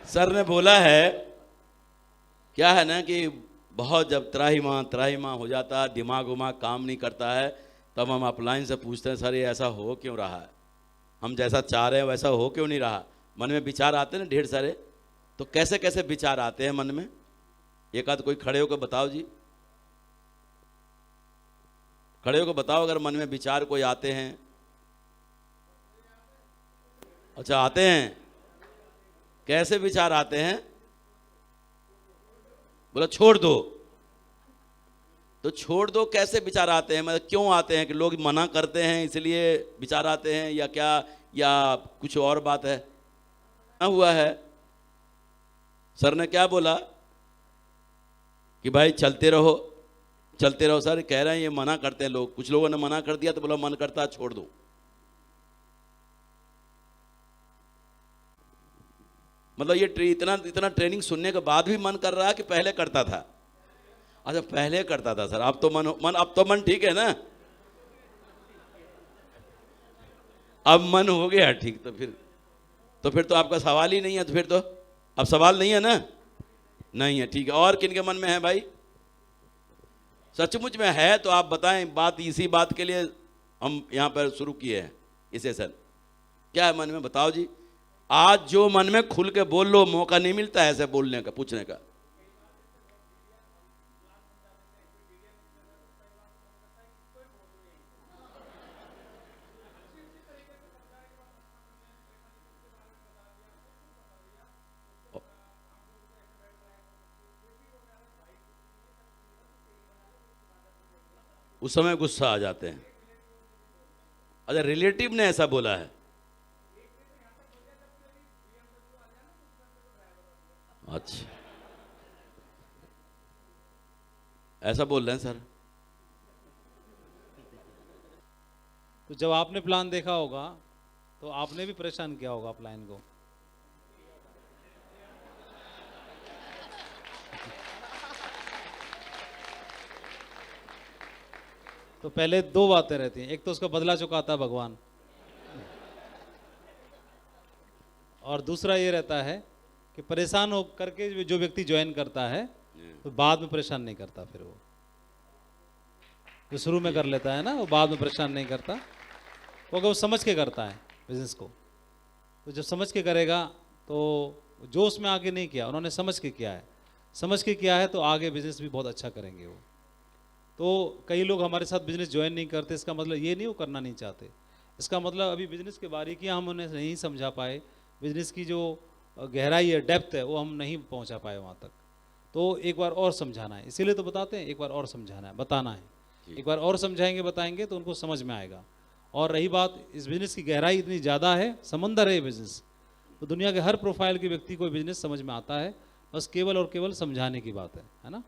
Sir ने बोला है, क्या है ना कि बहुत जब त्राहिमाम हो जाता है, दिमाग उमाग काम नहीं करता है, तब हम अपलाइन से पूछते हैं सर ये ऐसा हो क्यों रहा है, हम जैसा चाह रहे हैं वैसा हो क्यों नहीं रहा। मन में विचार आते हैं ना ढेर सारे, तो कैसे कैसे विचार आते हैं मन में, एक आध कोई खड़े होकर बताओ जी, खड़े होकर बताओ अगर मन में विचार कोई आते हैं। अच्छा आते हैं, कैसे विचार आते हैं? बोला छोड़ दो, तो छोड़ दो कैसे विचार आते हैं, मतलब क्यों आते हैं? कि लोग मना करते हैं इसलिए विचार आते हैं या क्या, या कुछ और बात है? ना हुआ है। सर ने क्या बोला कि भाई चलते रहो चलते रहो। सर कह रहे हैं ये मना करते हैं लोग, कुछ लोगों ने मना कर दिया तो बोला मन करता है छोड़ दो। मतलब ये इतना इतना ट्रेनिंग सुनने के बाद भी मन कर रहा है कि पहले करता था? अच्छा पहले करता था सर, अब तो अब तो मन ठीक है ना, अब मन हो गया ठीक। तो फिर तो आपका सवाल ही नहीं है, तो फिर तो अब सवाल नहीं है ना, नहीं है, ठीक है। और किनके मन में है भाई? सचमुच में है तो आप बताएं, बात इसी बात के लिए हम यहाँ पर शुरू किए हैं ये सेशन। क्या है मन में बताओ जी, आज जो मन में खुल के बोल लो, मौका नहीं मिलता ऐसे बोलने का, पूछने का। उस समय गुस्सा आ जाते हैं। अच्छा रिलेटिव ने ऐसा बोला है? अच्छा ऐसा बोल रहे हैं सर। तो जब आपने प्लान देखा होगा तो आपने भी परेशान किया होगा प्लान को। तो पहले दो बातें रहती हैं, एक तो उसका बदला चुकाता है भगवान, और दूसरा ये रहता है कि परेशान हो करके जो व्यक्ति ज्वाइन करता है तो बाद में परेशान नहीं करता। फिर वो जो शुरू में कर लेता है ना, वो बाद में परेशान नहीं करता, क्योंकि वो समझ के करता है बिजनेस को। तो जब समझ के करेगा तो जो उसमें आगे नहीं किया, उन्होंने समझ के किया है, समझ के किया है तो आगे बिजनेस भी बहुत अच्छा करेंगे वो। तो कई लोग हमारे साथ बिजनेस ज्वाइन नहीं करते, इसका मतलब ये नहीं वो करना नहीं चाहते, इसका मतलब अभी बिजनेस के बारीकियाँ हम उन्हें नहीं समझा पाए, बिजनेस की जो गहराई है, डेप्थ है, वो हम नहीं पहुंचा पाए वहाँ तक। तो एक बार और समझाना है, इसीलिए तो बताते हैं, एक बार और समझाना है, बताना है, एक बार और समझाएंगे बताएंगे तो उनको समझ में आएगा। और रही बात, इस बिजनेस की गहराई इतनी ज़्यादा है, समंदर है ये बिजनेस, तो दुनिया के हर प्रोफाइल के व्यक्ति को बिजनेस समझ में आता है, बस केवल और केवल समझाने की बात है ना?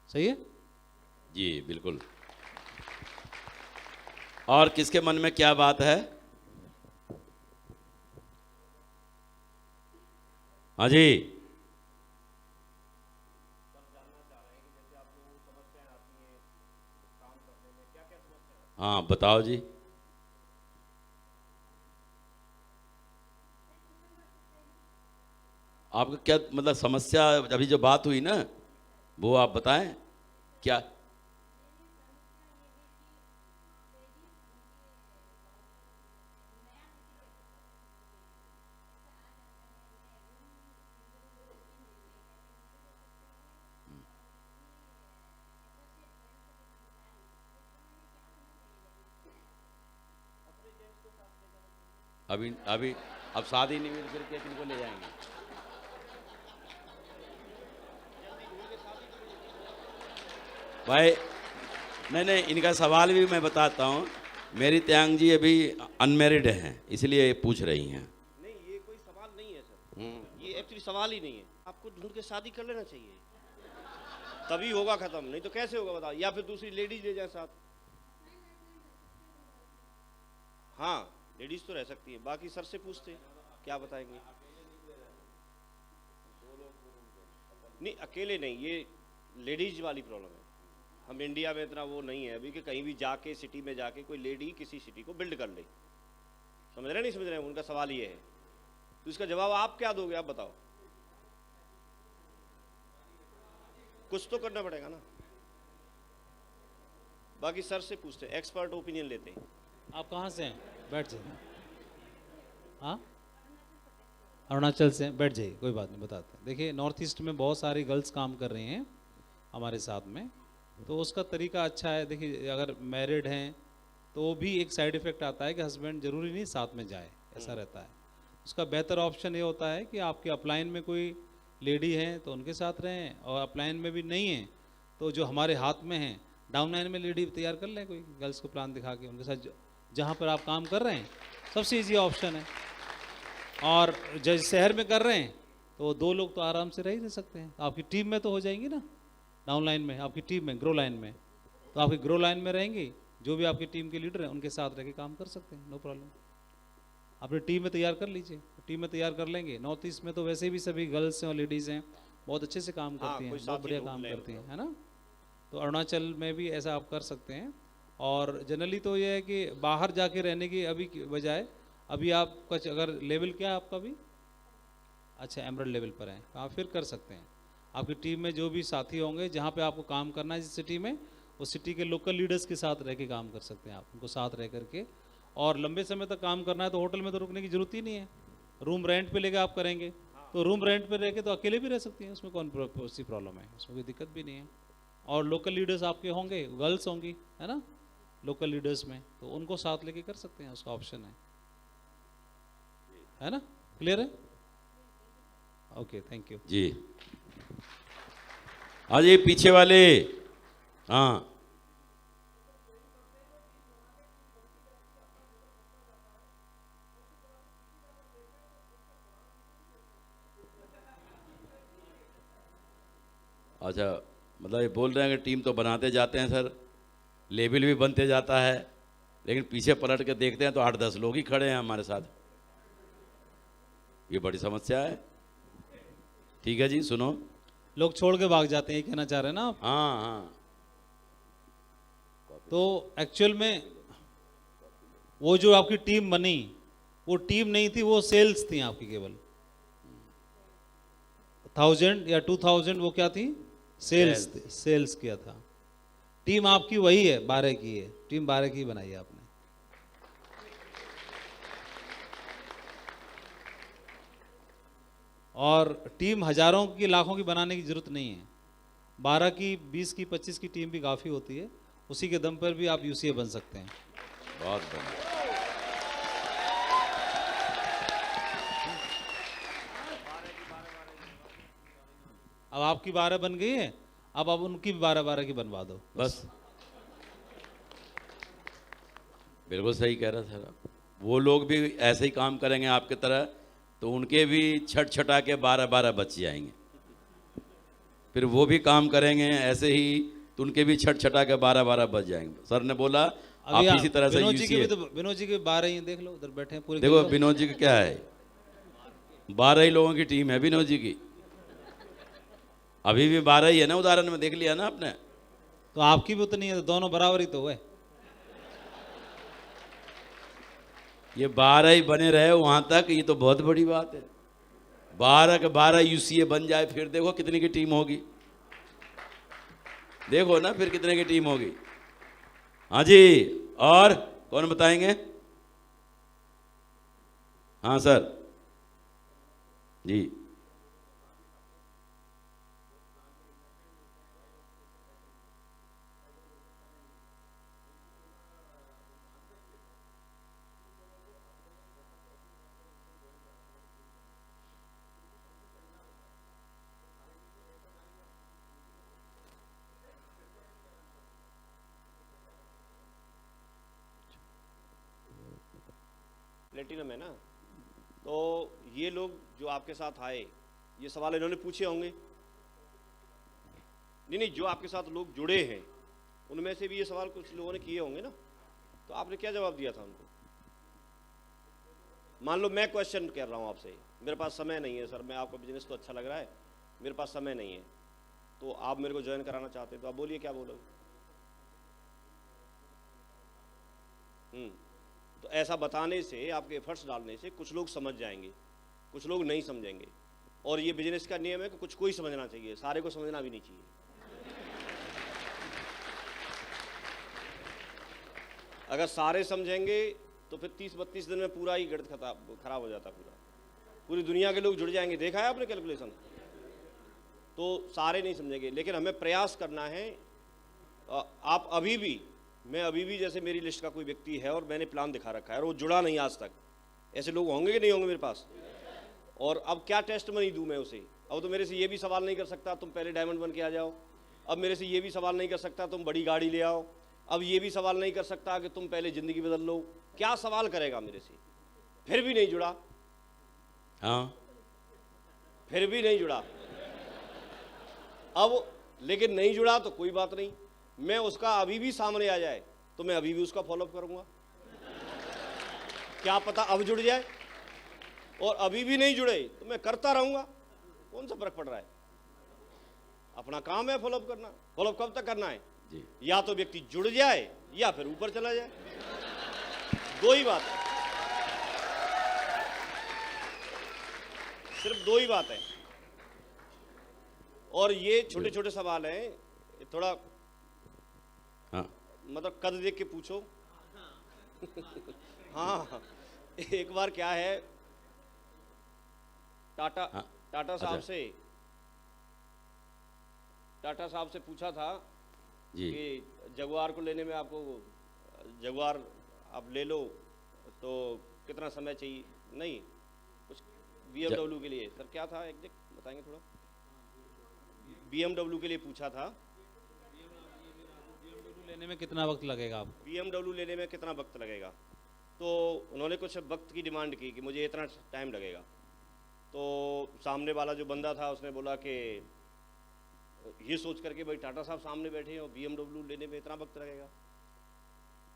सही है जी बिल्कुल। और किसके मन में क्या बात है? हाँ जी हाँ बताओ जी। आपका क्या मतलब समस्या, अभी जो बात हुई ना वो आप बताएं क्या? अभी अभी अब शादी नहीं हुई तो फिर क्या, किनको ले जाएंगे? भाई नहीं नहीं, इनका सवाल भी मैं बताता हूँ। मेरी त्यांग जी अभी अनमेरिड हैं इसलिए पूछ रही हैं। नहीं ये कोई सवाल नहीं है सर, ये एक्चुअली सवाल ही नहीं है। आपको ढूंढ के शादी कर लेना चाहिए, तभी होगा खत्म, नहीं तो कैसे होगा बताओ? या फिर दूसरी लेडीज ले जाए साथ। हाँ लेडीज तो रह सकती है, बाकी सर से पूछते क्या बताएंगे। नहीं अकेले नहीं, ये लेडीज वाली प्रॉब्लम है। हम इंडिया में इतना वो नहीं है अभी कि कहीं भी जाके सिटी में जाके कोई लेडी किसी सिटी को बिल्ड कर ले। समझ रहे नहीं समझ रहे, उनका सवाल ये है। तो इसका जवाब आप क्या दोगे, आप बताओ। कुछ तो करना पड़ेगा ना। बाकी सर से पूछते हैं, एक्सपर्ट ओपिनियन लेते हैं। आप कहाँ से हैं? बैठ जाइए। हाँ, अरुणाचल से हैं, बैठ जाइए, कोई बात नहीं, बताते हैं। देखिए, नॉर्थ ईस्ट में बहुत सारी गर्ल्स काम कर रही हैं हमारे साथ में, तो उसका तरीका अच्छा है। देखिए, अगर मैरिड हैं तो भी एक साइड इफ़ेक्ट आता है कि हस्बैंड ज़रूरी नहीं साथ में जाए, ऐसा रहता है। उसका बेहतर ऑप्शन ये होता है कि आपके अपलाइन में कोई लेडी हैं तो उनके साथ रहें, और अपलाइन में भी नहीं है तो जो हमारे हाथ में हैं डाउन लाइन में लेडी तैयार कर लें, कोई गर्ल्स को प्लान दिखा के उनके साथ जहाँ पर आप काम कर रहे हैं, सबसे ईजी ऑप्शन है। और जब शहर में कर रहे हैं तो 2 लोग तो आराम से रह ही नहीं सकते हैं, आपकी टीम में तो हो जाएंगी ना, डाउन लाइन में, आपकी टीम में, ग्रो लाइन में, तो आपकी ग्रो लाइन में रहेंगी, जो भी आपकी टीम के लीडर हैं उनके साथ रह के काम कर सकते हैं, नो प्रॉब्लम। अपनी टीम में तैयार कर लीजिए, टीम में तैयार कर लेंगे। नॉर्थ ईस्ट में तो वैसे भी सभी गर्ल्स हैं और लेडीज़ हैं, बहुत अच्छे से काम करती हैं, बहुत बढ़िया काम करती हैं, है ना। तो अरुणाचल में भी ऐसा आप कर सकते हैं। और जनरली तो ये है कि बाहर जाके रहने की अभी की बजाय, अभी आप कुछ अगर लेवल क्या है आपका भी, अच्छा एमरल्ड लेवल पर है, आप फिर कर सकते हैं। आपकी टीम में जो भी साथी होंगे, जहाँ पे आपको काम करना है जिस सिटी में, उस सिटी के लोकल लीडर्स के साथ रह के काम कर सकते हैं आप, उनको साथ रह करके। और लंबे समय तक काम करना है तो होटल में तो रुकने की जरूरत ही नहीं है, रूम रेंट पे लेके आप करेंगे, तो रूम रेंट पे रह के तो अकेले भी रह सकती हैं, उसमें कौन सी प्रॉब्लम है, उसमें कोई दिक्कत भी नहीं है। और लोकल लीडर्स आपके होंगे, गर्ल्स होंगी, है ना, लोकल लीडर्स में, तो उनको साथ लेके कर सकते हैं, उसका ऑप्शन है ना। क्लियर है? ओके, थैंक यू जी। हाँ जी, पीछे वाले। हाँ, अच्छा, मतलब ये बोल रहे हैं कि टीम तो बनाते जाते हैं सर, लेवल भी बनते जाता है, लेकिन पीछे पलट के देखते हैं तो 8-10 लोग ही खड़े हैं हमारे साथ। ये बड़ी समस्या है। ठीक है जी, सुनो, लोग छोड़ के भाग जाते हैं, ये कहना चाह रहे हैं ना आप। हाँ हाँ, तो एक्चुअल में वो जो आपकी टीम बनी, वो टीम नहीं थी, वो सेल्स थी आपकी, केवल 1000 या 2000 वो क्या थी, सेल्स थी, सेल्स किया था। टीम आपकी वही है, 12 की है, टीम 12 की बनाई है आपने। और टीम हजारों की, लाखों की बनाने की जरूरत नहीं है, 12 की, 20 की, 25 की टीम भी काफ़ी होती है, उसी के दम पर भी आप यूसीए बन सकते हैं। बहुत बढ़िया। अब आपकी 12 बन गई है, अब आप उनकी भी 12-12 की बनवा दो बस, बिल्कुल सही कह रहे हैं सर आप। वो लोग भी ऐसे ही काम करेंगे आपकी तरह, तो उनके भी छटा के 12-12 बच जाएंगे, फिर वो भी काम करेंगे ऐसे ही, तो उनके भी छटा के 12-12 बच जाएंगे। सर ने बोला आप इसी तरह से विनोद जी के भी तो, विनोद जी के 12 ही हैं, देख लो उधर बैठे हैं पूरे। देखो विनोद जी का क्या है, 12 ही लोगों की टीम है विनोद जी की, अभी भी 12 ही है ना, उदाहरण में देख लिया ना आपने। तो आपकी भी उतनी है, तो दोनों बराबर ही तो हुए। ये 12 ही बने रहे वहां तक, ये तो बहुत बड़ी बात है। 12 के 12 यूसीए बन जाए, फिर देखो कितने की टीम होगी, देखो ना फिर कितने की टीम होगी। हाँ जी, और कौन बताएंगे? हाँ सर जी। प्लेटिनम है ना, तो ये लोग जो आपके साथ आए, ये सवाल इन्होंने पूछे होंगे। नहीं, जो आपके साथ लोग जुड़े हैं उनमें से भी ये सवाल कुछ लोगों ने किए होंगे ना, तो आपने क्या जवाब दिया था उनको? मान लो मैं क्वेश्चन कर रहा हूँ आपसे, मेरे पास समय नहीं है सर, मैं आपका बिजनेस तो अच्छा लग रहा है, मेरे पास समय नहीं है, तो आप मेरे को ज्वाइन कराना चाहते हैं, तो आप बोलिए क्या बोलोगे? तो ऐसा बताने से, आपके एफर्ट्स डालने से कुछ लोग समझ जाएंगे, कुछ लोग नहीं समझेंगे। और ये बिजनेस का नियम है कि कुछ को ही समझना चाहिए, सारे को समझना भी नहीं चाहिए। अगर सारे समझेंगे तो फिर 30-32 दिन में पूरा ही गणित खराब हो जाता, पूरी दुनिया के लोग जुड़ जाएंगे। देखा है आपने कैलकुलेशन? तो सारे नहीं समझेंगे, लेकिन हमें प्रयास करना है। आप अभी भी, मैं अभी भी, जैसे मेरी लिस्ट का कोई व्यक्ति है और मैंने प्लान दिखा रखा है और वो जुड़ा नहीं आज तक, ऐसे लोग होंगे कि नहीं होंगे मेरे पास? और अब क्या टेस्ट मनी दूं मैं उसे? अब तो मेरे से ये भी सवाल नहीं कर सकता तुम पहले डायमंड बन के आ जाओ। अब मेरे से ये भी सवाल नहीं कर सकता तुम बड़ी गाड़ी ले आओ। अब ये भी सवाल नहीं कर सकता कि तुम पहले ज़िंदगी बदल लो। क्या सवाल करेगा मेरे से? फिर भी नहीं जुड़ा। हाँ, फिर भी नहीं जुड़ा। अब लेकिन नहीं जुड़ा तो कोई बात नहीं, मैं उसका अभी भी सामने आ जाए तो मैं अभी भी उसका फॉलोअप करूंगा। क्या पता अब जुड़ जाए, और अभी भी नहीं जुड़े तो मैं करता रहूंगा। कौन सा फर्क पड़ रहा है? अपना काम है फॉलोअप करना। फॉलोअप कब तक करना है जी। या तो व्यक्ति जुड़ जाए या फिर ऊपर चला जाए, दो ही बात है, सिर्फ दो ही बात है। और ये छोटे छोटे सवाल हैं, थोड़ा हाँ, मतलब कद देख के पूछो। हाँ, एक बार क्या है, टाटा साहब अच्छा। टाटा साहब से पूछा था जी। कि जगुआर को लेने में आपको, जगुआर आप ले लो तो कितना समय चाहिए? नहीं, कुछ BMW के लिए। सर क्या था एग्जैक्ट बताएंगे थोड़ा? BMW के लिए पूछा था। BMW लेने में कितना वक्त लगेगा आपको? BMW लेने में कितना वक्त लगेगा? तो उन्होंने कुछ वक्त की डिमांड की कि मुझे इतना टाइम लगेगा। तो सामने वाला जो बंदा था उसने बोला कि ये सोच करके भाई टाटा साहब सामने बैठे हैं और BMW लेने में इतना वक्त लगेगा।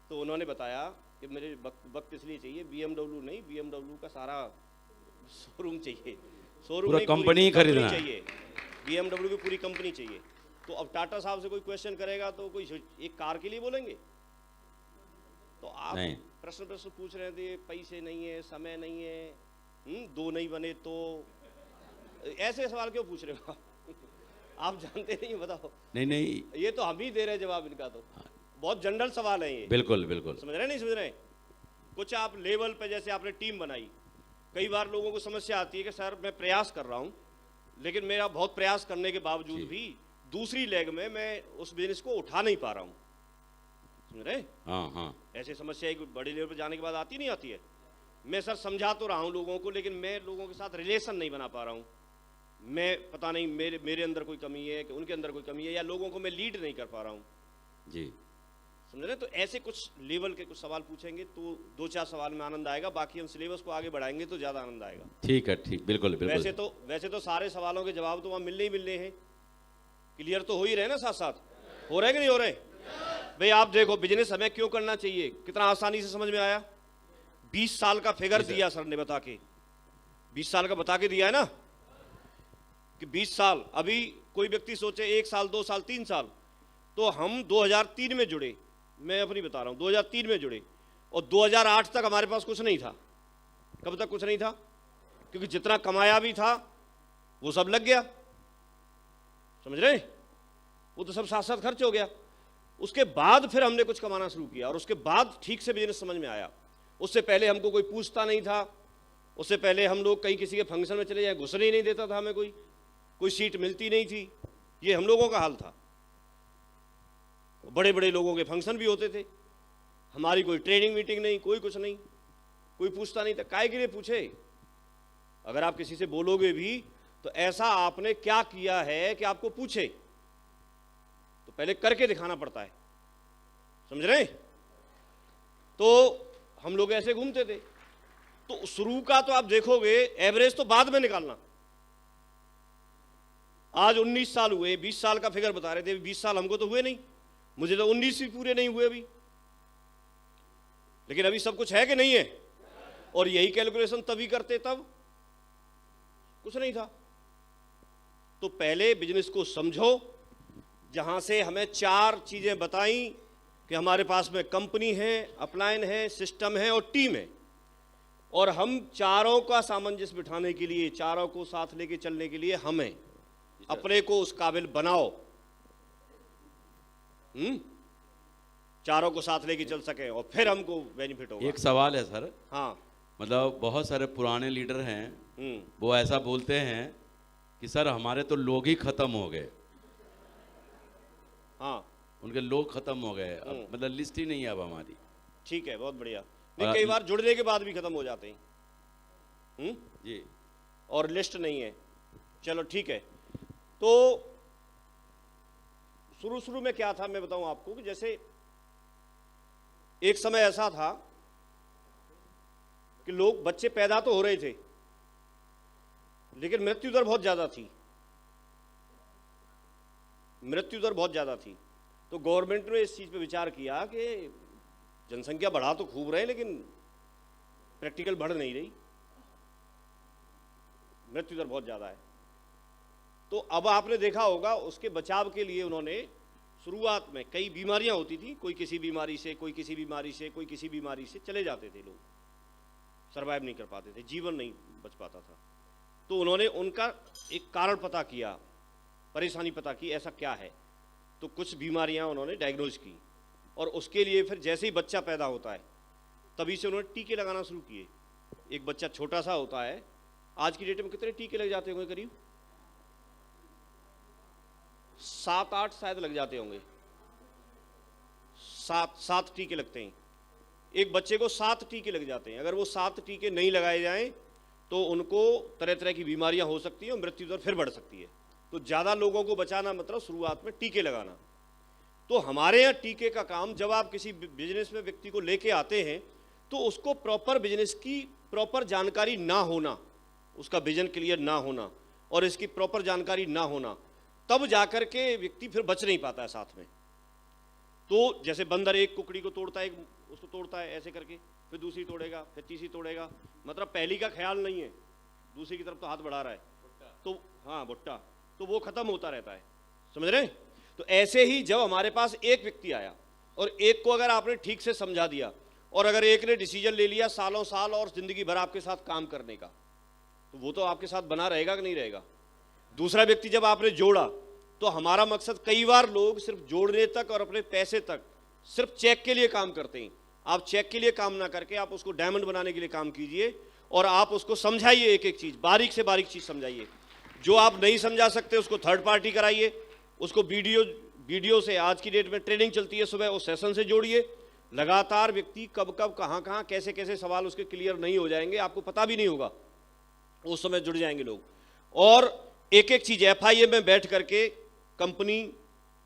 तो उन्होंने बताया कि मेरे वक्त इसलिए चाहिए, BMW नहीं, BMW का सारा शोरूम चाहिए, शोरूम पूरा नहीं, कंपनी ही पूरी खरीदना चाहिए, BMW की पूरी कंपनी चाहिए। तो अब टाटा साहब से कोई क्वेश्चन करेगा तो कोई एक कार के लिए बोलेंगे? तो आप नहीं। प्रश्न पूछ रहे थे, पैसे नहीं है, समय नहीं है, दो नहीं बने तो, ऐसे सवाल क्यों पूछ रहे हो? आप जानते नहीं, बताओ। नहीं, ये तो हम ही दे रहे हैं जवाब इनका। तो बहुत जनरल सवाल है ये। बिल्कुल बिल्कुल। समझ रहे नहीं समझ रहे? कुछ आप लेवल पे, जैसे आपने टीम बनाई, कई बार लोगों को समस्या आती है कि सर मैं प्रयास कर रहा हूँ, लेकिन मेरा बहुत प्रयास करने के बावजूद भी दूसरी लेग में मैं उस बिजनेस को उठा नहीं पा रहा हूँ। समझ रहे? हाँ। ऐसी समस्या एक बड़ी लेवल पर जाने के बाद आती नहीं आती है? मैं सर समझा तो रहा हूँ लोगों को, लेकिन मैं लोगों के साथ रिलेशन नहीं बना पा रहा हूँ। मैं पता नहीं मेरे अंदर कोई कमी है कि उनके अंदर कोई कमी है, या लोगों को मैं लीड नहीं कर पा रहा हूँ जी। समझ रहे? तो ऐसे कुछ लेवल के कुछ सवाल पूछेंगे तो 2-4 सवाल में आनंद आएगा, बाकी हम सिलेबस को आगे बढ़ाएंगे तो ज़्यादा आनंद आएगा। ठीक है, ठीक, बिल्कुल बिल्कुल। वैसे तो सारे सवालों के जवाब तो वहाँ मिलने ही मिलने हैं। क्लियर तो हो ही रहे ना, साथ साथ हो रहे कि नहीं हो रहे? भाई आप देखो, बिजनेस हमें क्यों करना चाहिए, कितना आसानी से समझ में आया। 20 साल का फिगर दिया सर ने बता के, 20 साल का बता के दिया है ना कि 20 साल। अभी कोई व्यक्ति सोचे 1 साल 2 साल 3 साल, तो हम 2003 में जुड़े, मैं अपनी बता रहा हूँ, 2003 में जुड़े और 2008 तक हमारे पास कुछ नहीं था। कब तक कुछ नहीं था? क्योंकि जितना कमाया भी था वो सब लग गया। समझ रहे? वो तो सब साथ साथ खर्च हो गया। उसके बाद फिर हमने कुछ कमाना शुरू किया और उसके बाद ठीक से बिजनेस समझ में आया। उससे पहले हमको कोई पूछता नहीं था, उससे पहले हम लोग कहीं किसी के फंक्शन में चले जाए घुसने ही नहीं देता था हमें, कोई सीट मिलती नहीं थी। ये हम लोगों का हाल था। बड़े बड़े लोगों के फंक्शन भी होते थे, हमारी कोई ट्रेनिंग मीटिंग नहीं, कोई कुछ नहीं, कोई पूछता नहीं था। काहे के लिए पूछे? अगर आप किसी से बोलोगे भी तो ऐसा आपने क्या किया है कि आपको पूछे, तो पहले करके दिखाना पड़ता है। समझ रहे? तो हम लोग ऐसे घूमते थे। तो शुरू का तो आप देखोगे, एवरेज तो बाद में निकालना। आज 19 साल हुए, 20 साल का फिगर बता रहे थे, 20 साल हमको तो हुए नहीं, मुझे तो 19 भी पूरे नहीं हुए अभी, लेकिन अभी सब कुछ है कि नहीं है? और यही कैलकुलेशन तभी करते तब कुछ नहीं था। तो पहले बिजनेस को समझो, जहां से हमें 4 चीजें बताई कि हमारे पास में कंपनी है, अपलाइन है, सिस्टम है और टीम है। और हम चारों का सामंजस्य बिठाने के लिए, चारों को साथ लेके चलने के लिए हम हैं। अपने को उस काबिल बनाओ, चारों को साथ लेके चल सके और फिर हमको बेनिफिट होगा। एक सवाल है सर, हाँ, मतलब बहुत सारे पुराने लीडर हैं, वो ऐसा बोलते हैं कि सर हमारे तो लोग ही खत्म हो गए। हाँ, उनके लोग खत्म हो गए, अब मतलब लिस्ट ही नहीं है अब हमारी। ठीक है, बहुत बढ़िया। नहीं, कई बार जुड़ने के बाद भी खत्म हो जाते हैं जी, और लिस्ट नहीं है। चलो ठीक है। तो शुरू में क्या था मैं बताऊं आपको, कि जैसे एक समय ऐसा था कि लोग, बच्चे पैदा तो हो रहे थे लेकिन मृत्यु दर बहुत ज्यादा थी, मृत्यु दर बहुत ज्यादा थी। तो गवर्नमेंट ने इस चीज पे विचार किया कि जनसंख्या बढ़ा तो खूब रहे लेकिन प्रैक्टिकल बढ़ नहीं रही, मृत्यु दर बहुत ज्यादा है। तो अब आपने देखा होगा, उसके बचाव के लिए उन्होंने शुरुआत में कई बीमारियां होती थी, कोई किसी बीमारी से, कोई किसी बीमारी से, कोई किसी बीमारी से चले जाते थे, लोग सरवाइव नहीं कर पाते थे, जीवन नहीं बच पाता था। तो उन्होंने उनका एक कारण पता किया, परेशानी पता की ऐसा क्या है। तो कुछ बीमारियां उन्होंने डायग्नोज की और उसके लिए फिर जैसे ही बच्चा पैदा होता है तभी से उन्होंने टीके लगाना शुरू किए। एक बच्चा छोटा सा होता है, आज की डेट में कितने टीके लग जाते होंगे? करीब 7-8 शायद लग जाते होंगे, 7 टीके लगते हैं एक बच्चे को, 7 टीके लग जाते हैं। अगर वो 7 टीके नहीं लगाए जाएं तो उनको तरह तरह की बीमारियां हो सकती हैं और मृत्यु दर फिर बढ़ सकती है। तो ज़्यादा लोगों को बचाना मतलब शुरुआत में टीके लगाना। तो हमारे यहाँ टीके का काम, जब आप किसी बिजनेस में व्यक्ति को लेके आते हैं तो उसको प्रॉपर बिजनेस की प्रॉपर जानकारी ना होना, उसका विजन क्लियर ना होना और इसकी प्रॉपर जानकारी ना होना, तब जाकर के व्यक्ति फिर बच नहीं पाता है साथ में। तो जैसे बंदर एक कुकड़ी को तोड़ता है, उसको तोड़ता है ऐसे करके, फिर दूसरी तोड़ेगा, फिर तीसरी तोड़ेगा, मतलब पहली का ख्याल नहीं है, दूसरी की तरफ तो हाथ बढ़ा रहा है, तो हाँ भुट्टा, तो वो खत्म होता रहता है, समझ रहे हैं? तो ऐसे ही जब हमारे पास एक व्यक्ति आया और एक को अगर आपने ठीक से समझा दिया और अगर एक ने डिसीजन ले लिया सालों साल और जिंदगी भर आपके साथ काम करने का, तो वो तो आपके साथ बना रहेगा कि नहीं रहेगा। दूसरा व्यक्ति जब आपने जोड़ा, तो हमारा मकसद, कई बार लोग सिर्फ जोड़ने तक और अपने पैसे तक सिर्फ चेक के लिए काम करते हैं। आप चेक के लिए काम ना करके आप उसको डायमंड बनाने के लिए काम कीजिए और आप उसको समझाइए, एक एक चीज, बारीक से बारीक चीज समझाइए। जो आप नहीं समझा सकते उसको थर्ड पार्टी कराइए, उसको वीडियो से, आज की डेट में ट्रेनिंग चलती है सुबह, उस सेशन से जोड़िए। लगातार व्यक्ति कब कब कहाँ कहाँ कैसे कैसे सवाल उसके क्लियर नहीं हो जाएंगे, आपको पता भी नहीं होगा, उस समय जुड़ जाएंगे लोग। और एक एक चीज FIM में बैठ करके कंपनी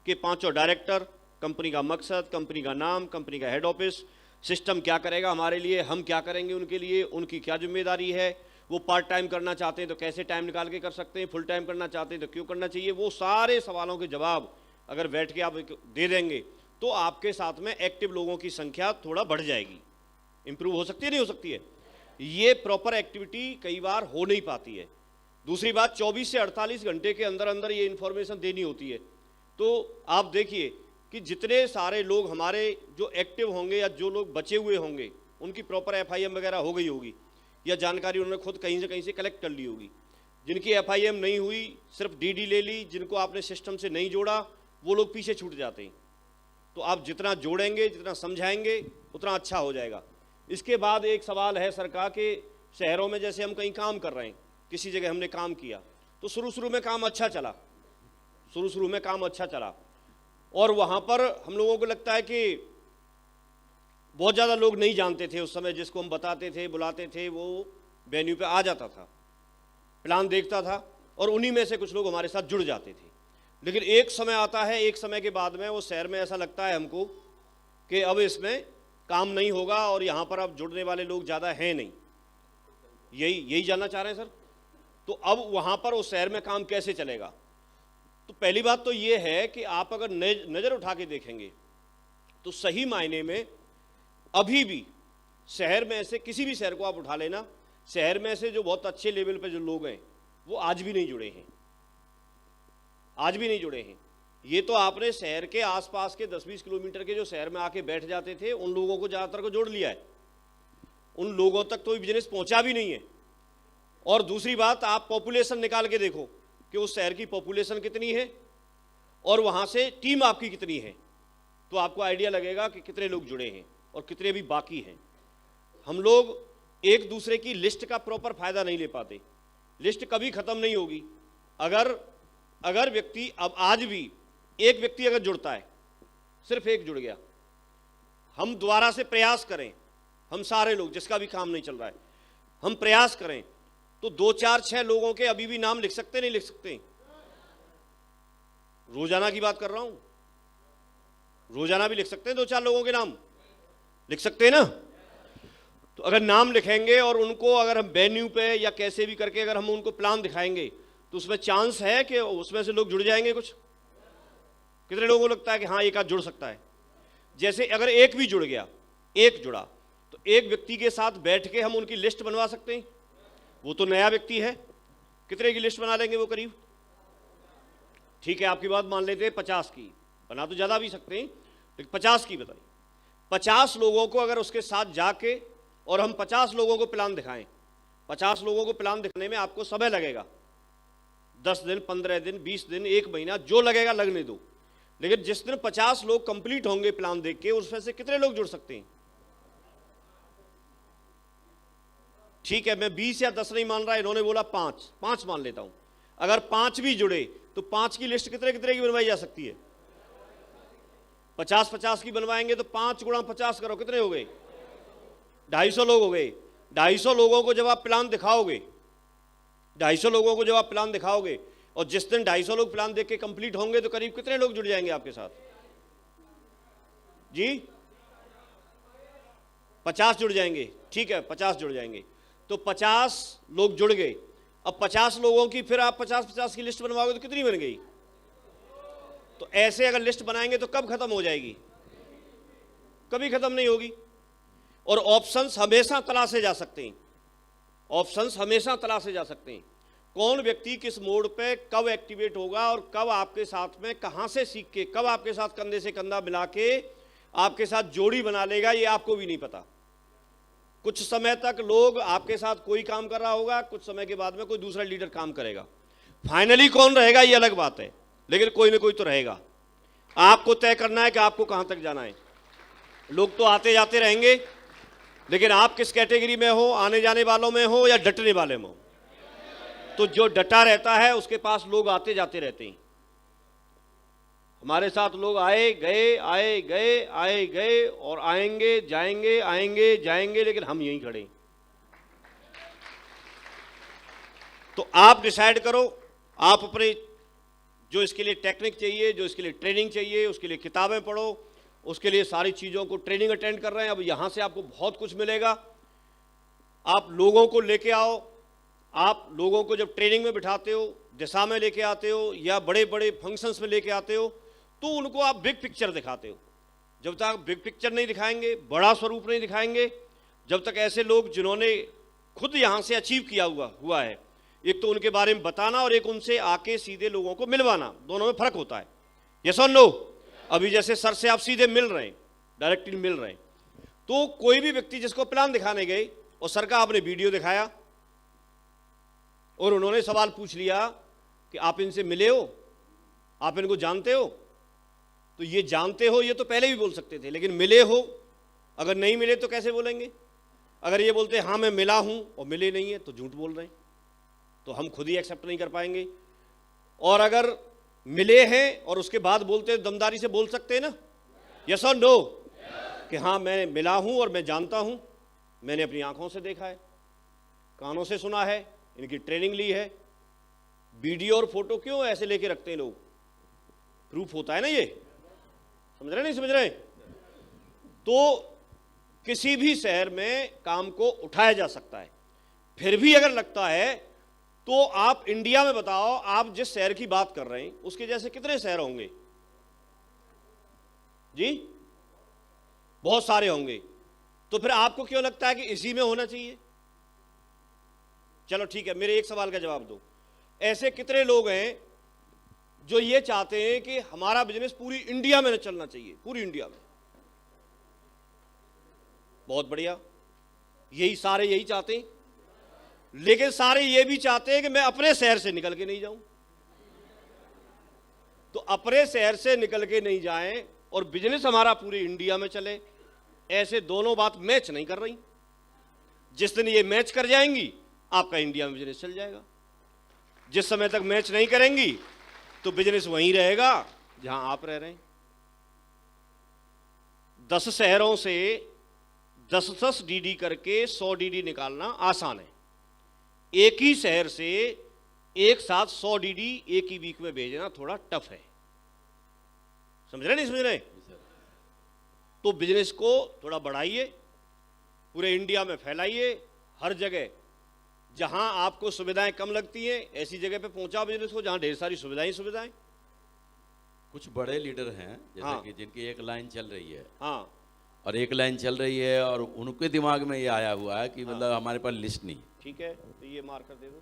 के 5 डायरेक्टर, कंपनी का मकसद, कंपनी का नाम, कंपनी का हेड ऑफिस, सिस्टम क्या करेगा हमारे लिए, हम क्या करेंगे उनके लिए, उनकी क्या जिम्मेदारी है, वो पार्ट टाइम करना चाहते हैं तो कैसे टाइम निकाल के कर सकते हैं, फुल टाइम करना चाहते हैं तो क्यों करना चाहिए, वो सारे सवालों के जवाब अगर बैठ के आप दे देंगे तो आपके साथ में एक्टिव लोगों की संख्या थोड़ा बढ़ जाएगी, इंप्रूव हो सकती है, नहीं हो सकती है। ये प्रॉपर एक्टिविटी कई बार हो नहीं पाती है। दूसरी बात, 24 से 48 घंटे के अंदर अंदर ये इन्फॉर्मेशन देनी होती है। तो आप देखिए कि जितने सारे लोग हमारे जो एक्टिव होंगे या जो लोग बचे हुए होंगे उनकी प्रॉपर FIM वगैरह हो गई होगी या जानकारी उन्होंने खुद कहीं से कलेक्ट कर ली होगी। जिनकी FIM नहीं हुई, सिर्फ DD ले ली, जिनको आपने सिस्टम से नहीं जोड़ा, वो लोग पीछे छूट जाते हैं। तो आप जितना जोड़ेंगे, जितना समझाएंगे, उतना अच्छा हो जाएगा। इसके बाद एक सवाल है सर का कि शहरों में जैसे हम कहीं काम कर रहे हैं, किसी जगह हमने काम किया तो शुरू में काम अच्छा चला, शुरू में काम अच्छा चला और वहाँ पर हम लोगों को लगता है कि बहुत ज़्यादा लोग नहीं जानते थे उस समय, जिसको हम बताते थे, बुलाते थे, वो वेन्यू पे आ जाता था, प्लान देखता था और उन्हीं में से कुछ लोग हमारे साथ जुड़ जाते थे। लेकिन एक समय आता है, एक समय के बाद में वो शहर में ऐसा लगता है हमको कि अब इसमें काम नहीं होगा और यहाँ पर अब जुड़ने वाले लोग ज़्यादा हैं नहीं। यही जानना चाह रहे हैं सर? तो अब वहाँ पर उस शहर में काम कैसे चलेगा? तो पहली बात तो ये है कि आप अगर नज़र उठा के देखेंगे तो सही मायने में अभी भी शहर में ऐसे किसी भी शहर को आप उठा लेना, शहर में से जो बहुत अच्छे लेवल पे जो लोग हैं वो आज भी नहीं जुड़े हैं, आज भी नहीं जुड़े हैं। ये तो आपने शहर के आसपास के 10-20 किलोमीटर के जो शहर में आके बैठ जाते थे उन लोगों को ज़्यादातर को जोड़ लिया है। उन लोगों तक तो बिजनेस पहुंचा भी नहीं है। और दूसरी बात, आप पॉपुलेशन निकाल के देखो कि उस शहर की पॉपुलेशन कितनी है और वहां से टीम आपकी कितनी है, तो आपको आइडिया लगेगा कि कितने लोग जुड़े हैं और कितने भी बाकी हैं। हम लोग एक दूसरे की लिस्ट का प्रॉपर फायदा नहीं ले पाते। लिस्ट कभी खत्म नहीं होगी। अगर व्यक्ति, अब आज भी एक व्यक्ति अगर जुड़ता है, सिर्फ एक जुड़ गया, हम दोबारा से प्रयास करें, हम सारे लोग जिसका भी काम नहीं चल रहा है, हम प्रयास करें तो 2 4 6 लोगों के अभी भी नाम लिख सकते नहीं लिख सकते? रोजाना की बात कर रहा हूं, रोजाना भी लिख सकते हैं 2 4 लोगों के नाम लिख सकते हैं ना। तो अगर नाम लिखेंगे और उनको अगर हम वेन्यू पे या कैसे भी करके अगर हम उनको प्लान दिखाएंगे तो उसमें चांस है कि उसमें से लोग जुड़ जाएंगे। कुछ कितने लोगों को लगता है कि हाँ एक आध जुड़ सकता है? जैसे अगर एक भी जुड़ गया, एक जुड़ा, तो एक व्यक्ति के साथ बैठ के हम उनकी लिस्ट बनवा सकते हैं। वो तो नया व्यक्ति है, कितने की लिस्ट बना लेंगे वो? करीब, ठीक है आपकी बात मान लेते हैं 50 की, बना तो ज़्यादा भी सकते हैं लेकिन 50 की बताइए। 50 लोगों को अगर उसके साथ जाके और हम 50 लोगों को प्लान दिखाएं, 50 लोगों को प्लान दिखाने में आपको समय लगेगा, 10 दिन, 15 दिन, 20 दिन, 1 महीना, जो लगेगा लगने दो। लेकिन जिस दिन 50 लोग कंप्लीट होंगे प्लान देख के, उसमें से कितने लोग जुड़ सकते हैं? ठीक है, मैं 20 या 10 नहीं मान रहा, इन्होंने बोला 5 मान लेता हूं। अगर 5 भी जुड़े तो 5 की लिस्ट कितने कितने की बनवाई जा सकती है? 50 की बनवाएंगे तो 5 गुणा 50 करो, कितने हो गए? 250 लोग हो गए। 250 लोगों को जब आप प्लान दिखाओगे, 250 लोगों को जब आप प्लान दिखाओगे और जिस दिन 250 लोग प्लान देख के कंप्लीट होंगे तो करीब कितने लोग जुड़ जाएंगे आपके साथ? जी 50 जुड़ जाएंगे। ठीक है 50 जुड़ जाएंगे, तो 50 लोग जुड़ गए। अब 50 लोगों की फिर आप 50 की लिस्ट बनवाओगे तो कितनी बन गई? तो ऐसे अगर लिस्ट बनाएंगे तो कब खत्म हो जाएगी? कभी खत्म नहीं होगी। और ऑप्शंस हमेशा तलाशे जा सकते हैं, ऑप्शंस हमेशा तलाशे जा सकते हैं। कौन व्यक्ति किस मोड पे कब एक्टिवेट होगा और कब आपके साथ में कहां से सीख के कब आपके साथ कंधे से कंधा मिला के आपके साथ जोड़ी बना लेगा, ये आपको भी नहीं पता। कुछ समय तक लोग आपके साथ कोई काम कर रहा होगा, कुछ समय के बाद में कोई दूसरा लीडर काम करेगा। फाइनली कौन रहेगा ये अलग बात है, लेकिन कोई ना कोई तो रहेगा। आपको तय करना है कि आपको कहां तक जाना है। लोग तो आते जाते रहेंगे, लेकिन आप किस कैटेगरी में हो, आने जाने वालों में हो या डटने वाले में हो? तो जो डटा रहता है उसके पास लोग आते जाते रहते हैं। हमारे साथ लोग आए गए आए गए आए गए और आएंगे जाएंगे आएंगे जाएंगे, लेकिन हम यहीं खड़े। तो आप डिसाइड करो, आप अपने जो इसके लिए टेक्निक चाहिए, जो इसके लिए ट्रेनिंग चाहिए, उसके लिए किताबें पढ़ो, उसके लिए सारी चीज़ों को ट्रेनिंग अटेंड कर रहे हैं। अब यहाँ से आपको बहुत कुछ मिलेगा। आप लोगों को लेके आओ, आप लोगों को जब ट्रेनिंग में बिठाते हो, दिशा में लेके आते हो या बड़े बड़े फंक्शंस में लेके आते हो, तो उनको आप बिग पिक्चर दिखाते हो। जब तक बिग पिक्चर नहीं दिखाएंगे, बड़ा स्वरूप नहीं दिखाएंगे, जब तक ऐसे लोग जिन्होंने खुद यहाँ से अचीव किया हुआ है, एक तो उनके बारे में बताना और एक उनसे आके सीधे लोगों को मिलवाना, दोनों में फर्क होता है। यस और नो? अभी जैसे सर से आप सीधे मिल रहे हैं, डायरेक्टली मिल रहे हैं, तो कोई भी व्यक्ति जिसको प्लान दिखाने गए और सर का आपने वीडियो दिखाया और उन्होंने सवाल पूछ लिया कि आप इनसे मिले हो, आप इनको जानते हो? तो ये जानते हो ये तो पहले भी बोल सकते थे, लेकिन मिले हो, अगर नहीं मिले तो कैसे बोलेंगे? अगर ये बोलते हाँ मैं मिला हूं और मिले नहीं है तो झूठ बोल रहे हैं, तो हम खुद ही एक्सेप्ट नहीं कर पाएंगे। और अगर मिले हैं और उसके बाद बोलते दमदारी से बोल सकते हैं ना, यस और नो, कि हाँ मैं मिला हूं और मैं जानता हूं, मैंने अपनी आंखों से देखा है, कानों से सुना है, इनकी ट्रेनिंग ली है। वीडियो और फोटो क्यों ऐसे लेके रखते हैं लोग? प्रूफ होता है ना, ये समझ रहे नहीं समझ रहे? तो किसी भी शहर में काम को उठाया जा सकता है। फिर भी अगर लगता है तो आप इंडिया में बताओ, आप जिस शहर की बात कर रहे हैं उसके जैसे कितने शहर होंगे जी? बहुत सारे होंगे। तो फिर आपको क्यों लगता है कि इसी में होना चाहिए? चलो ठीक है, मेरे एक सवाल का जवाब दो। ऐसे कितने लोग हैं जो ये चाहते हैं कि हमारा बिजनेस पूरी इंडिया में चलना चाहिए, पूरी इंडिया में? बहुत बढ़िया, यही सारे यही चाहते हैं, लेकिन सारे ये भी चाहते हैं कि मैं अपने शहर से निकल के नहीं जाऊं। तो अपने शहर से निकल के नहीं जाएं और बिजनेस हमारा पूरे इंडिया में चले, ऐसे दोनों बात मैच नहीं कर रही। जिस दिन ये मैच कर जाएंगी आपका इंडिया में बिजनेस चल जाएगा। जिस समय तक मैच नहीं करेंगी तो बिजनेस वहीं रहेगा जहां आप रह रहे हैं। 10 शहरों से 10-10 डीडी करके 100 डीडी निकालना आसान है। एक ही शहर से एक साथ 100 डीडी एक ही वीक में भेजना थोड़ा टफ है। समझ रहे नहीं समझ रहे? तो बिजनेस को थोड़ा बढ़ाइए, पूरे इंडिया में फैलाइए, हर जगह जहां आपको सुविधाएं कम लगती हैं ऐसी जगह पे पहुंचाओ बिजनेस को जहां ढेर सारी सुविधाएं। कुछ बड़े लीडर हैं जैसे हाँ। कि जिनकी एक लाइन चल रही है, हाँ और एक लाइन चल रही है और उनके दिमाग में ये आया हुआ है कि मतलब हमारे पास लिस्ट नहीं। ठीक है, तो ये मार कर दे दो।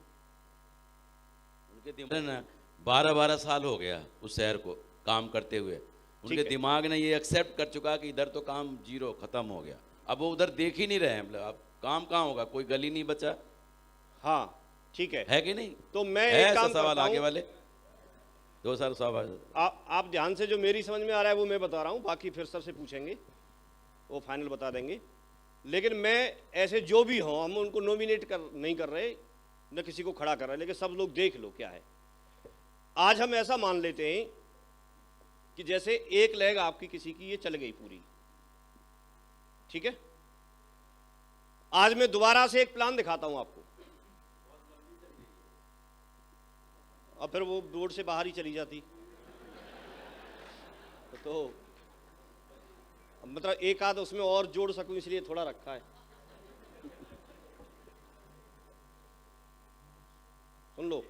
उनके दिमाग ना 12-12 साल हो गया उस शहर को काम करते हुए, उनके है। दिमाग ने ये एक्सेप्ट कर चुका कि इधर तो काम जीरो खत्म हो गया। अब वो उधर देख ही नहीं रहे हैं, मतलब अब काम कहाँ होगा, कोई गली नहीं बचा हाँ ठीक है कि नहीं? तो मैं है एक काम ऐसा सवाल करता आगे हूं, वाले 2 साल सवाल। आप ध्यान से, जो मेरी समझ में आ रहा है वो मैं बता रहा हूं, बाकी फिर सर से पूछेंगे, वो फाइनल बता देंगे। लेकिन मैं ऐसे जो भी हों, हम उनको नॉमिनेट नहीं कर रहे, न किसी को खड़ा कर रहे, लेकिन सब लोग देख लो क्या है। आज हम ऐसा मान लेते हैं कि जैसे एक लेग आपकी किसी की ये चल गई पूरी, ठीक है। आज मैं दोबारा से एक प्लान दिखाता हूं आपको, और फिर वो बोर्ड से बाहर ही चली जाती। तो मतलब एक आध उसमें और जोड़ सकूं इसलिए थोड़ा रखा है। सुन लो।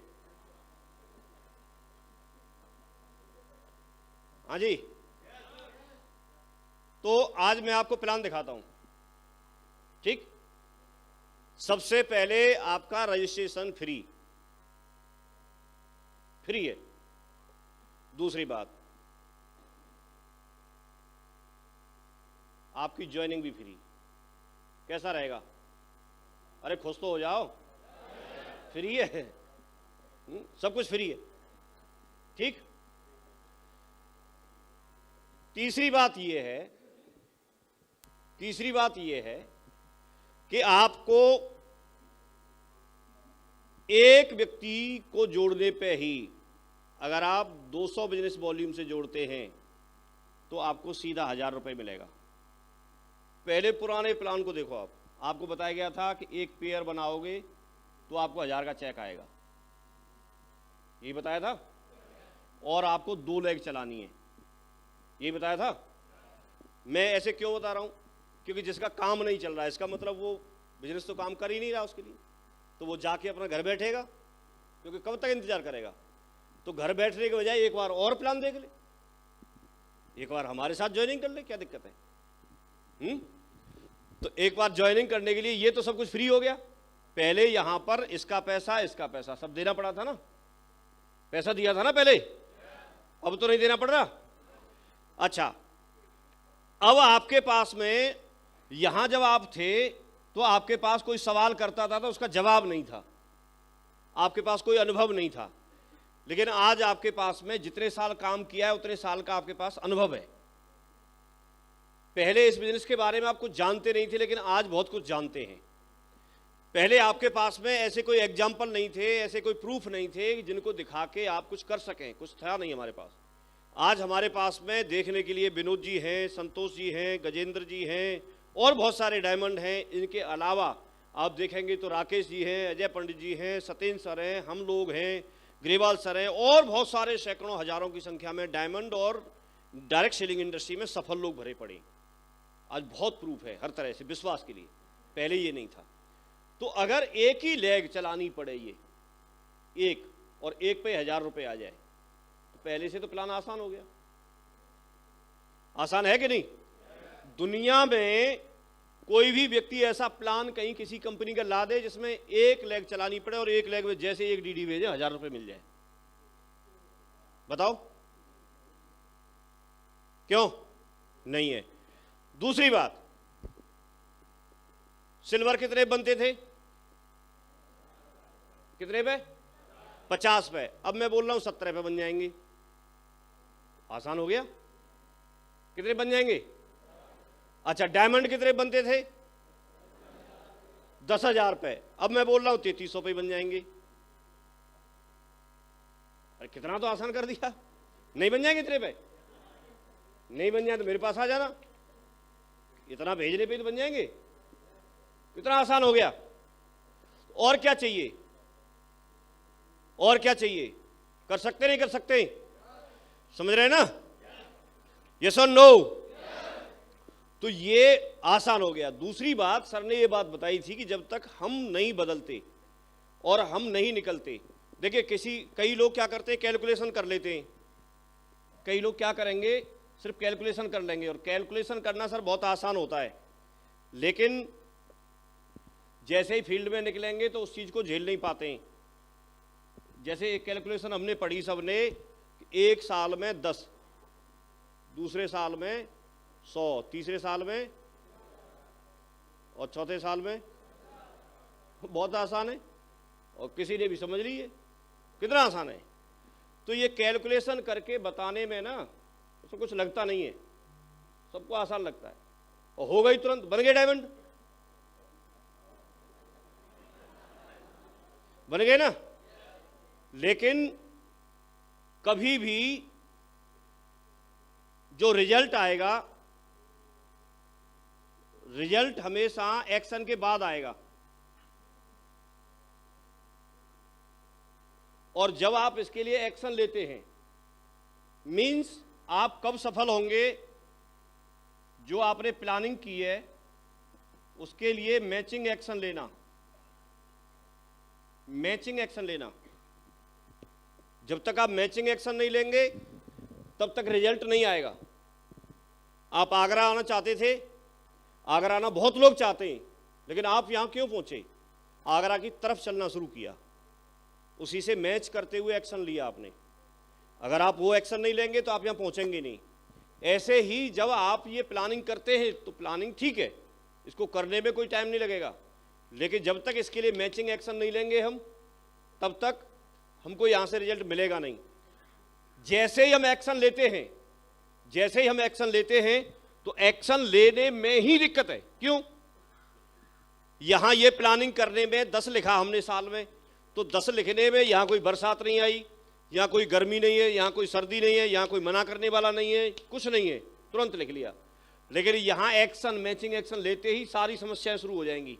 हाँ जी, तो आज मैं आपको प्लान दिखाता हूं, ठीक। सबसे पहले आपका रजिस्ट्रेशन फ्री है। दूसरी बात, आपकी ज्वाइनिंग भी फ्री। कैसा रहेगा? अरे खुश तो हो जाओ, फ्री है, सब कुछ फ्री है, ठीक। तीसरी बात यह है कि आपको एक व्यक्ति को जोड़ने पे ही, अगर आप 200 बिजनेस वॉल्यूम से जोड़ते हैं तो आपको सीधा 1000 रुपये मिलेगा। पहले पुराने प्लान को देखो, आपको बताया गया था कि एक पेयर बनाओगे तो आपको 1000 का चेक आएगा, यही बताया था। और आपको 2 लेग चलानी है, यही बताया था। मैं ऐसे क्यों बता रहा हूं? क्योंकि जिसका काम नहीं चल रहा है, इसका मतलब वो बिजनेस तो काम कर ही नहीं रहा, उसके लिए तो वो जाके अपना घर बैठेगा, क्योंकि कब तक इंतजार करेगा। तो घर बैठने के बजाय एक बार और प्लान देख ले, एक बार हमारे साथ ज्वाइनिंग कर ले, क्या दिक्कत है? तो एक बार ज्वाइनिंग करने के लिए ये तो सब कुछ फ्री हो गया। पहले यहां पर इसका पैसा सब देना पड़ा था ना, पैसा दिया था ना पहले, अब तो नहीं देना पड़ रहा। अच्छा, अब आपके पास में यहां जब आप थे तो आपके पास कोई सवाल करता था तो उसका जवाब नहीं था, आपके पास कोई अनुभव नहीं था। लेकिन आज आपके पास में जितने साल काम किया है उतने साल का आपके पास अनुभव है। पहले इस बिजनेस के बारे में आप कुछ जानते नहीं थे, लेकिन आज बहुत कुछ जानते हैं। पहले आपके पास में ऐसे कोई एग्जाम्पल नहीं थे, ऐसे कोई प्रूफ नहीं थे जिनको दिखा के आप कुछ कर सकें, कुछ था नहीं हमारे पास। आज हमारे पास में देखने के लिए विनोद जी हैं, संतोष जी हैं, गजेंद्र जी हैं, और बहुत सारे डायमंड हैं। इनके अलावा आप देखेंगे तो राकेश जी हैं, अजय पंडित जी हैं, सत्येंद्र सर हैं, हम लोग हैं, ग्रेवाल सर हैं, और बहुत सारे सैकड़ों हजारों की संख्या में डायमंड और डायरेक्ट सेलिंग इंडस्ट्री में सफल लोग भरे पड़े। आज बहुत प्रूफ है हर तरह से विश्वास के लिए, पहले ये नहीं था। तो अगर एक ही लेग चलानी पड़े, ये एक और एक पे 1000 रुपये आ जाए, तो पहले से तो प्लान आसान हो गया। आसान है कि नहीं? दुनिया में कोई भी व्यक्ति ऐसा प्लान कहीं किसी कंपनी का ला दे जिसमें एक लेग चलानी पड़े और एक लेग में जैसे एक डीडी भेजे 1000 रुपये मिल जाए? बताओ क्यों नहीं है? दूसरी बात, सिल्वर कितने बनते थे? कितने पे? 50 पे। अब मैं बोल रहा हूं 17 पे बन जाएंगे। आसान हो गया। कितने बन जाएंगे? अच्छा, डायमंड कितने बनते थे? 10,000 पे। अब मैं बोल रहा हूं 3300 पे बन जाएंगे। अरे कितना तो आसान कर दिया। नहीं बन जाएंगे इतने पे? नहीं बन जाए तो मेरे पास आ जाना, इतना भेजने पे तो बन जाएंगे। कितना आसान हो गया। और क्या चाहिए? और क्या चाहिए? कर सकते नहीं कर सकते? समझ रहे हैं ना? यस और नो? तो ये आसान हो गया। दूसरी बात, सर ने ये बात बताई थी कि जब तक हम नहीं बदलते और हम नहीं निकलते, देखिए कई लोग क्या करते हैं, कैलकुलेशन कर लेते हैं। कई लोग क्या करेंगे, सिर्फ कैलकुलेशन कर लेंगे। और कैलकुलेशन करना सर बहुत आसान होता है, लेकिन जैसे ही फील्ड में निकलेंगे तो उस चीज़ को झेल नहीं पाते हैं। जैसे एक कैलकुलेशन हमने पढ़ी सबने, एक साल में 10, दूसरे साल में 100, तीसरे साल में और चौथे साल में। बहुत आसान है और किसी ने भी समझ ली है। कितना आसान है। तो ये कैलकुलेशन करके बताने में ना उसको कुछ लगता नहीं है, सबको आसान लगता है और हो गई, तुरंत बन गए डायमंड। बन गए ना। लेकिन कभी भी जो रिजल्ट आएगा, रिजल्ट हमेशा एक्शन के बाद आएगा। और जब आप इसके लिए एक्शन लेते हैं, मीन्स आप कब सफल होंगे, जो आपने प्लानिंग की है उसके लिए मैचिंग एक्शन लेना। मैचिंग एक्शन लेना। जब तक आप मैचिंग एक्शन नहीं लेंगे तब तक रिजल्ट नहीं आएगा। आप आगरा आना चाहते थे, आगरा आना बहुत लोग चाहते हैं, लेकिन आप यहां क्यों पहुंचे? आगरा की तरफ चलना शुरू किया, उसी से मैच करते हुए एक्शन लिया आपने। अगर आप वो एक्शन नहीं लेंगे तो आप यहां पहुंचेंगे नहीं। ऐसे ही जब आप ये प्लानिंग करते हैं तो प्लानिंग ठीक है, इसको करने में कोई टाइम नहीं लगेगा, लेकिन जब तक इसके लिए मैचिंग एक्शन नहीं लेंगे हम, तब तक हमको यहां से रिजल्ट मिलेगा नहीं। जैसे ही हम एक्शन लेते हैं, जैसे ही हम एक्शन लेते हैं तो एक्शन लेने में ही दिक्कत है। क्यों? यहां ये प्लानिंग करने में 10 लिखा हमने साल में, तो 10 लिखने में यहां कोई बरसात नहीं आई, यहां कोई गर्मी नहीं है, यहां कोई सर्दी नहीं है, यहां कोई मना करने वाला नहीं है, कुछ नहीं है, तुरंत लिख लिया। लेकिन यहां एक्शन, मैचिंग एक्शन लेते ही सारी समस्याएं शुरू हो जाएंगी।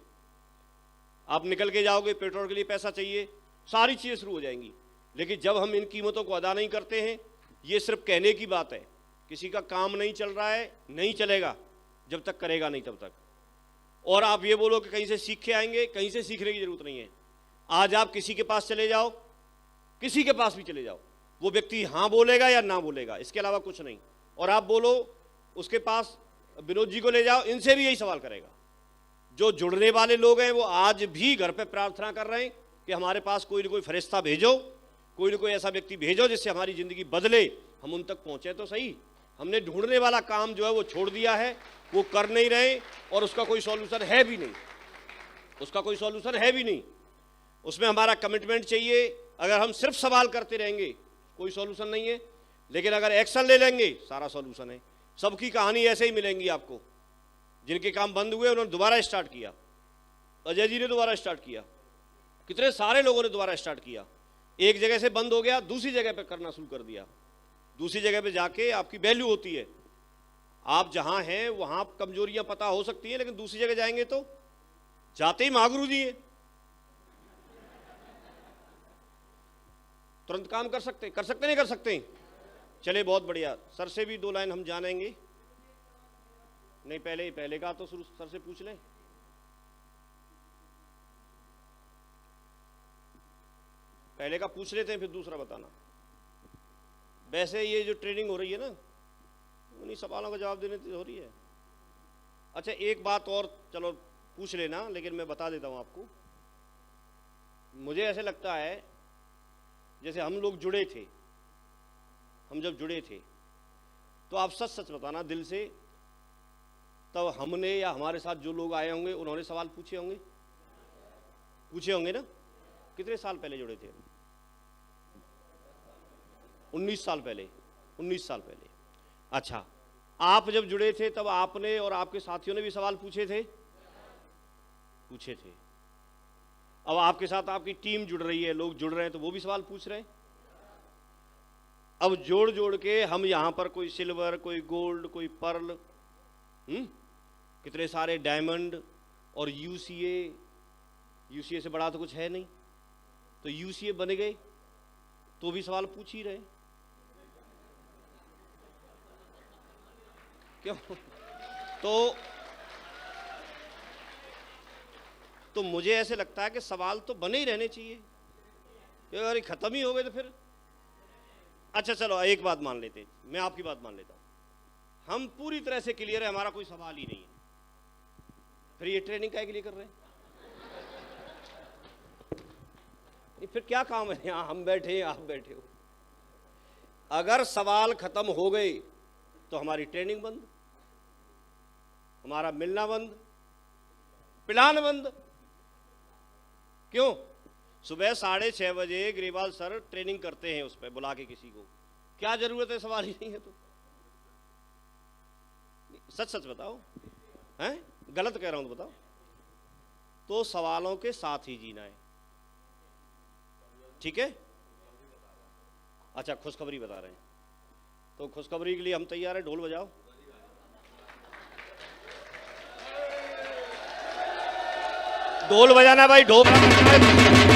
आप निकल के जाओगे, पेट्रोल के लिए पैसा चाहिए, सारी चीजें शुरू हो जाएंगी। लेकिन जब हम इन कीमतों को अदा नहीं करते हैं, ये सिर्फ कहने की बात है। किसी का काम नहीं चल रहा है, नहीं चलेगा जब तक करेगा नहीं तब तक। और आप ये बोलो कि कहीं से सीख के आएंगे, कहीं से सीखने की जरूरत नहीं है। आज आप किसी के पास चले जाओ, किसी के पास भी चले जाओ, वो व्यक्ति हाँ बोलेगा या ना बोलेगा, इसके अलावा कुछ नहीं। और आप बोलो उसके पास विनोद जी को ले जाओ, इनसे भी यही सवाल करेगा। जो जुड़ने वाले लोग हैं वो आज भी घर पे प्रार्थना कर रहे हैं कि हमारे पास कोई ना कोई फरिश्ता भेजो, कोई ना कोई ऐसा व्यक्ति भेजो जिससे हमारी जिंदगी बदले, हम उन तक पहुंचे तो सही। हमने ढूंढने वाला काम जो है वो छोड़ दिया है, वो कर नहीं रहे और उसका कोई सॉल्यूशन है भी नहीं, उसका कोई सॉल्यूशन है भी नहीं। उसमें हमारा कमिटमेंट चाहिए। अगर हम सिर्फ सवाल करते रहेंगे कोई सॉल्यूशन नहीं है, लेकिन अगर एक्शन ले लेंगे सारा सॉल्यूशन है। सबकी कहानी ऐसे ही मिलेंगी आपको। जिनके काम बंद हुए उन्होंने दोबारा स्टार्ट किया, अजय जी ने दोबारा स्टार्ट किया, कितने सारे लोगों ने दोबारा स्टार्ट किया। एक जगह से बंद हो गया, दूसरी जगह पे करना शुरू कर दिया। दूसरी जगह पे जाके आपकी वैल्यू होती है। आप जहां हैं वहां कमजोरियां पता हो सकती हैं, लेकिन दूसरी जगह जाएंगे तो जाते ही महागुरु जी हैं, तुरंत काम कर सकते नहीं कर सकते। चले बहुत बढ़िया। सर से भी 2 लाइन हम जानेंगे। नहीं, पहले का तो शुरू सर से पूछ लें। पहले का पूछ लेते हैं, फिर दूसरा बताना। वैसे ये जो ट्रेनिंग हो रही है ना, उन्हीं सवालों का जवाब देने से हो रही है। अच्छा, एक बात और चलो पूछ लेना, लेकिन मैं बता देता हूं आपको। मुझे ऐसे लगता है जैसे हम लोग जुड़े थे, हम जब जुड़े थे तो आप सच सच बताना दिल से तब हमने या हमारे साथ जो लोग आए होंगे उन्होंने सवाल पूछे होंगे ना। कितने साल पहले जुड़े थे? 19 साल पहले। 19 साल पहले। अच्छा, आप जब जुड़े थे तब आपने और आपके साथियों ने भी सवाल पूछे थे? अब आपके साथ आपकी टीम जुड़ रही है, लोग जुड़ रहे हैं, तो वो भी सवाल पूछ रहे हैं। अब जोड़ जोड़ के हम यहां पर कोई सिल्वर, कोई गोल्ड, कोई पर्ल, कितने सारे डायमंड और यूसीए से बड़ा तो कुछ है नहीं, तो यूसीए बन गए तो भी सवाल पूछ ही रहे। क्यों? तो मुझे ऐसे लगता है कि सवाल तो बने ही रहने चाहिए, अगर ये खत्म ही हो गए तो फिर। अच्छा चलो, एक बात मान लेते, मैं आपकी बात मान लेता हूं, हम पूरी तरह से क्लियर है, हमारा कोई सवाल ही नहीं है, फिर ये ट्रेनिंग काहे के लिए कर रहे हैं? फिर क्या काम है? यहां हम बैठे हैं, आप बैठे हो। अगर सवाल खत्म हो गए तो हमारी ट्रेनिंग बंद, हमारा मिलना बंद, प्लान बंद। क्यों? सुबह 6:30 बजे ग्रेवाल सर ट्रेनिंग करते हैं, उस पर बुला के किसी को, क्या जरूरत है? सवाल ही नहीं है तो। सच सच बताओ, हैं? गलत कह रहा हूं तो बताओ। तो सवालों के साथ ही जीना है, ठीक है? अच्छा, खुशखबरी बता रहे हैं, तो खुशखबरी के लिए हम तैयार हैं, ढोल बजाओ। ढोल बजाना भाई, ढोल बजाना।